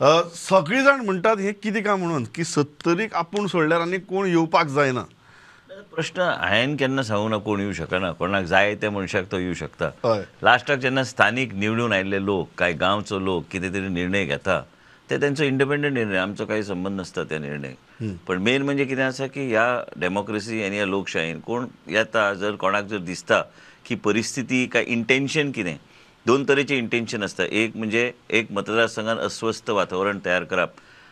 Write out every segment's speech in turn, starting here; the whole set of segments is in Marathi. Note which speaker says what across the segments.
Speaker 1: सगळी जाण म्हणटात हे कितें काय म्हणून की 70क आपूण सोडल्यार आनी कोण येवपाक जायना.
Speaker 2: प्रश्न हांवें केन्ना सांगूं ना कोण येवं शकना, कोणाक जाय त्या मनशाक तो येवं शकता.
Speaker 1: हय
Speaker 2: लास्टाक जेन्ना स्थानीक निवडून आयिल्ले लोक, काय गांवचो लोक कितें तरी निर्णय घेता, ते तेंचो इंडिपेंडंट निर्णय, आमचो काही संबंध नासता त्या निर्णयाक. पण मेन म्हणजे कितें आसा की ह्या डेमोक्रेसी आनी ह्या लोकशायेन कोण येता, जर कोणाक जर दिसता की परिस्थिती काय इंटेन्शन कितें, दोन तरेचे इंटेन्शन आसता. एक म्हणजे एक मतदारसंघात अस्वस्थ वातावरण तयार करप,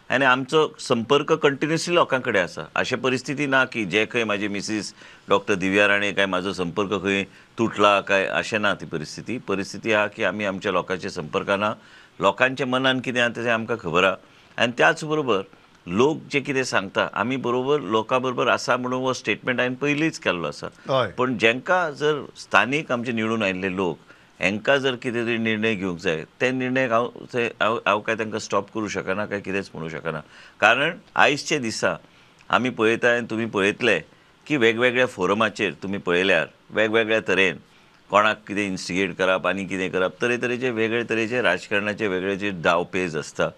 Speaker 2: आनी आमचो संपर्क कंटिन्युअसली लोकां कडेन आसा. अशे परिस्थिती ना की जे खंय म्हाजी मिसीस डॉक्टर दिव्या राणे काय म्हाजो संपर्क खंय तुटला काय, अशें ना. ती परिस्थिती आहा की आमी आमच्या लोकांच्या संपर्कान आहा, लोकांच्या मनान कितें आहा तें आमकां खबर आहा. आनी त्याच बरोबर लोक जे कितें सांगता आमी बरोबर लोकां बरोबर आसा म्हणून हो स्टेटमेंट हांवें पयलींच केल्लो आसा.
Speaker 1: हय
Speaker 2: पण जेंकां जर स्थानीक आमचे निवडून आयिल्ले लोक हांकां जर कितें तरी निर्णय घेवंक जाय, ते निर्णय हांव काय तांकां स्टॉप करूं शकना काय कितेंच म्हणूं शकना. कारण आयजचे दिसा आमी पळयता आनी तुमी पळयतले की वेगवेगळ्या फोरमाचेर तुमी पळयल्यार वेगवेगळ्या तरेन कोणाक कितें इन्स्टिगेट करप आनी कितें करप, तरेतरेचे वेगळे तरेचे राजकारणाचे वेगळे डावपेज आसता.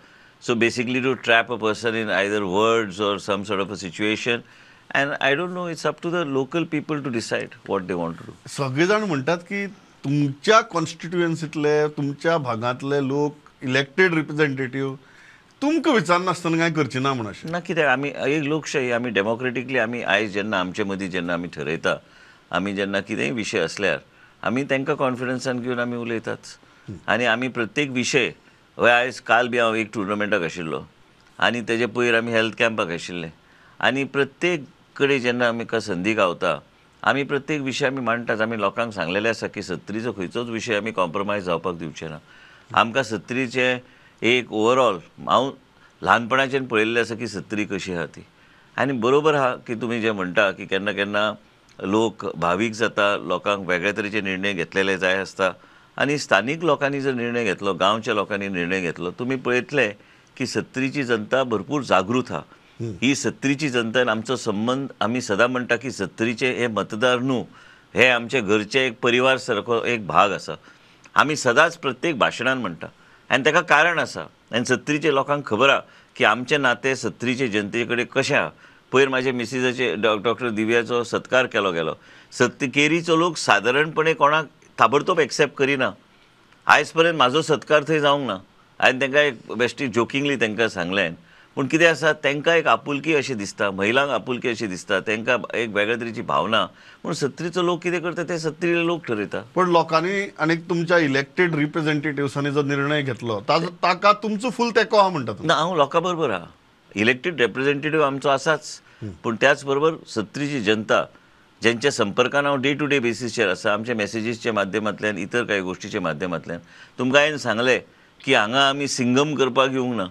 Speaker 2: So basically to trap a person in either words or some sort of a situation, and I don't know, it's up to the local people to decide what they want to do.
Speaker 1: सगळे जाण म्हणटात की तुमच्या कॉन्स्टिट्युएन्सीतले तुमच्या भागांतले लोक इलेक्टेड रिप्रेझेंटेटिव्ह तुमकां विचारनासतना कांय करचे ना म्हण अशें.
Speaker 2: ना कित्याक आमी एक लोकशाही, आमी डेमोक्रेटिकली आमी आयज जेन्ना आमचे मदीं जेन्ना आमी ठरयता, आमी जेन्ना कितेंय विशय असल्यार आमी तांकां कॉन्फिडन्सान घेवन आमी उलयताच. आनी आमी प्रत्येक विशय, आयज काल बी हांव एक टुर्नामेंटाक आशिल्लो आनी तेजे पयर आमी हेल्थ कॅम्पाक आशिल्ले, आनी प्रत्येक कडेन जेन्ना आमकां संदी गावता आमी प्रत्येक विशय आमी मांडटात. आमी लोकांक सांगलेलें आसा की 70चो खंयचोच विशय आमी कॉम्प्रोमायज जावपाक दिवचे ना. आमकां 70चे एक ओवरऑल हांव ल्हानपणाच्यान पळयल्लें आसा की 70 कशी आहा ती. आनी बरोबर आहा की तुमी जें म्हणटा की केन्ना केन्ना लोक भावीक जाता, लोकांक वेगळे तरेचे निर्णय घेतलेले जाय आसता, आनी स्थानीक लोकांनी जर निर्णय घेतलो, गांवच्या लोकांनी निर्णय घेतलो, तुमी पळयतले की 70ची जनता भरपूर जागृत आहा. ही 70ची जनता आमचो संबंध, आमी सदां म्हणटा की 70चे हे मतदार न्हू, हे आमचे घरचे एक परिवार सारको एक भाग आसा. आमी सदांच प्रत्येक भाशणान म्हणटा आनी ताका कारण आसा. आनी 70चे लोकांक खबर आहा की आमचे नाते 70चे जनते कडेन कशें आहा. पयर म्हाजे मिसिसाचे डॉक्टर दिव्याचो सत्कार केलो गेलो. केरीचो लोक सादारणपणे कोणाक ताबडतोब एक्सेप्ट करिना. आयज पर्यंत म्हाजो सत्कार थंय जावंक ना. हांवें तांकां एक बेश्टी जोकिंगली तांकां सांगलें. पूण कितें आसा, तांकां एक आपुलकी अशी दिसता, महिलांक आपुलकी अशी दिसता, तांकां एक वेगळे तरेची भावना. पूण 70चो लोक कितें करता ते 70 लोक ठरयता.
Speaker 1: पण लोकांनी आनी तुमच्या इलेक्टेड रिप्रेझेंटेटिव्हसांनी जो निर्णय घेतलो ताका तुमचो फुल तेंको आहा म्हणटा तुमी.
Speaker 2: ना, हांव लोकां बरोबर आहा. इलेक्टेड रिप्रेझेंटेटिव्ह आमचो आसाच, पूण त्याच बरोबर 70ची जनता ज्यांच्या संपर्कान हांव डे टू डे बेसिसचेर आसा, आमच्या मॅसेजीसच्या माध्यमांतल्यान, इतर काही गोश्टीच्या माध्यमांतल्यान तुमकां हांवें सांगलें की हांगा आमी सिंगम करपाक येवंक ना.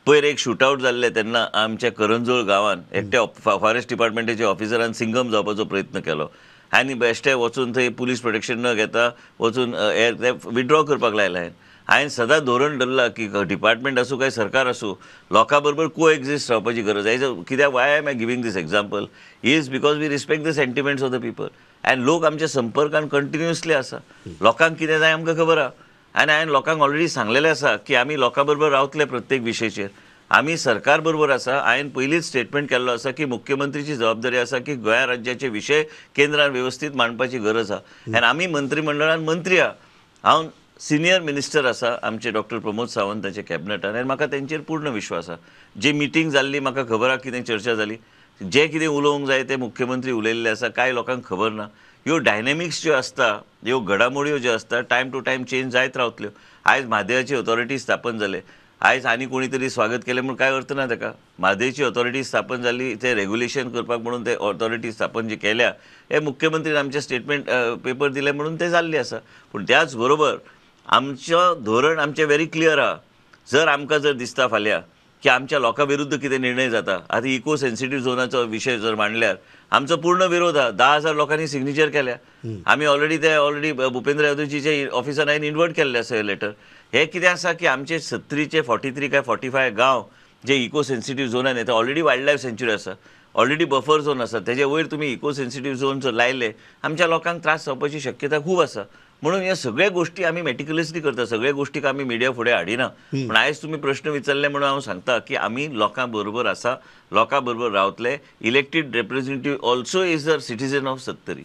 Speaker 2: पयर एक शूटआवट जाल्ले तेन्ना आमच्या करंजोळ गांवांत एकट्या फॉरेस्ट डिपार्टमेंटाच्या ऑफिसरान सिंगम जावपाचो प्रयत्न केलो आनी बेश्टे वचून थंय पुलीस प्रोटेक्शन न घेता वचून विथड्रॉ करपाक लायला. हांवें सदां धोरण धरलां की डिपार्टमेंट आसूं काय सरकार आसूं, लोकां बरोबर को एक्झिस्ट रावपाची गरज आहे. कित्याक why am I giving this example is because we respect the sentiments of the people. And लोक आमच्या संपर्कान कंटिन्युअसली आसा. लोकांक कितें जाय आमकां खबर आहा. आनी हांवें लोकांक ऑलरेडी सांगलेलें आसा की आमी लोकां बरोबर रावतले प्रत्येक विशयाचेर. आमी सरकार बरोबर आसा. हांवें पयलींच स्टेटमेंट केल्लो आसा की मुख्यमंत्रीची जबाबदारी आसा की गोंया राज्याचे विशय केंद्रान वेवस्थीत मांडपाची गरज आहा. आनी आमी मंत्रिमंडळान मंत्री आहा. हांव सिनियर मिनिस्टर आसा आमचे डॉक्टर प्रमोद सावंताचे कॅबिनेटान, आनी म्हाका तेंचेर पूर्ण विश्वास आहा. जी मिटींग जाल्ली म्हाका खबर आहा कितें चर्चा जाली, जे कितें उलोवंक जाय ते मुख्यमंत्री उलयल्ले आसा, कांय लोकांक खबर ना. ह्यो डायनेमिक्स ज्यो आसता, ह्यो घडामोड्यो ज्यो आसता, टायम टू टायम चेंज जायत रावतल्यो. आयज म्हादयची ऑथॉरिटी स्थापन जाले, आयज आनी कोणी तरी स्वागत केलें म्हणून कांय अर्थ ना ताका. म्हादयची ऑथॉरिटी स्थापन जाली, ते रेग्युलेशन करपाक म्हणून ते ऑथॉरिटी स्थापन जी केल्या, हे मुख्यमंत्रीन आमचे स्टेटमेंट पेपर दिले म्हणून ते जाल्ले आसा. पूण त्याच बरोबर आमचें धोरण आमचें व्हेरी क्लियर आहा. जर आमकां जर दिसता फाल्यां की आमच्या लोकां विरुद्ध कितें निर्णय जाता, आतां इको सेन्सिटीव झोनाचो विशय जर मांडल्यार आमचो पूर्ण विरोध आहा. 10,000 लोकांनी सिग्नेचर केल्या. आमी ऑलरेडी भुपेंद्र यादवजीचे ऑफिसान हांवें इन्वर्ट केल्लें आसा हें लेटर. हे कितें आसा की आमचे 70चे 43 काय 45 गांव जे इको सेन्सिटीव झोनान येता, ऑलरेडी वायल्ड लायफ सेंच्युरी आसा, ऑलरेडी बफर झोन आसा, तेजे वयर तुमी इको सेन्सिटीव झोन जर लायले, आमच्या लोकांक त्रास जावपाची शक्यता खूब आसा. म्हणून ह्या सगळ्या गोष्टी आम्ही मेटिक्युलसली करता, सगळ्या गोष्टीक आम्ही मिडिया फुडें हाडिना. पण आयज तुम्ही प्रश्न विचारले म्हणून हांव सांगता की आमी लोकां बरोबर आसा, लोकां बरोबर रावतले. Elected representative also is a citizen of Sattari.